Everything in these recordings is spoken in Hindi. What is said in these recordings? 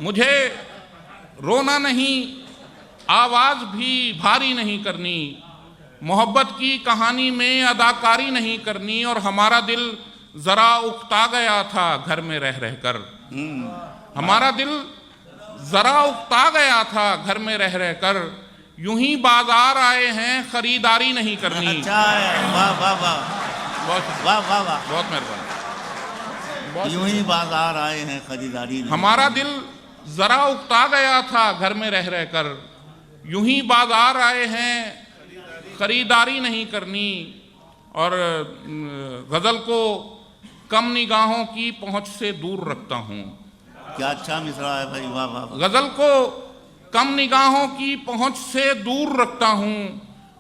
मुझे रोना नहीं, आवाज़ भी भारी नहीं करनी, मोहब्बत की कहानी में अदाकारी नहीं करनी। और हमारा दिल ज़रा उकता गया था घर में रह रहकर, हमारा दिल ज़रा उकता गया था घर में रह रहकर। यूं ही बाजार आए हैं खरीदारी नहीं करनी। अच्छा है, वाह वाह वाह, वाह वाह वाह, बहुत मेहरबानी। यूं ही बाजार आए हैं खरीदारी नहीं। हमारा दिल ज़रा उकता गया था घर में रह रहकर, यूं ही बाजार आए हैं खरीदारी नहीं करनी। और गज़ल को कम निगाहों की पहुंच से दूर रखता हूँ। क्या अच्छा मिसरा है भाई, वाह वाह वाह। गज़ल को कम निगाहों की पहुंच से दूर रखता हूँ,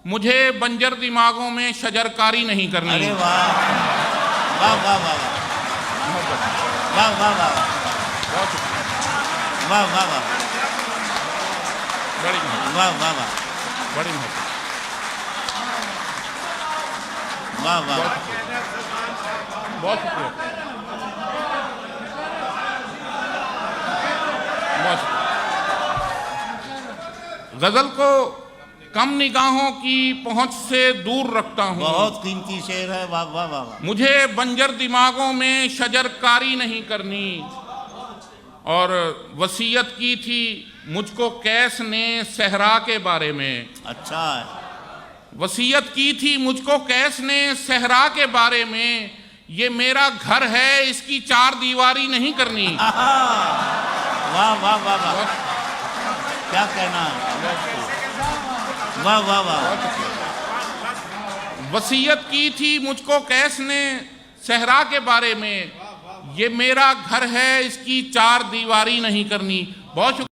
मुझे बंजर दिमागों में शजरकारी नहीं करनी। अरे वाह वाह वाह वाह वाह वाह वाह वाह वाह वाह, बड़ी वाह वाह वाह, बड़ी मोहब्बत, वाह वाह, बहुत शुक्रिया, बहुत। गज़ल को कम निगाहों की पहुंच से दूर रखता हूँ, बहुत कीमती शेर है, वाह वाह वाह वाह। मुझे बंजर दिमागों में शजरकारी नहीं करनी। और वसीयत की थी मुझको कैस ने सहरा के बारे में। अच्छा है, वसीयत की थी मुझको कैस ने सहरा के बारे में, ये मेरा घर है इसकी चार दीवारी नहीं करनी। वाह वाह वाह वाह, क्या कहना है, वाह वाह वाह। वसीयत की थी मुझको कैस ने सहरा के बारे में, ये मेरा घर है इसकी चार दीवारी नहीं करनी। बहुत शुक्रिया।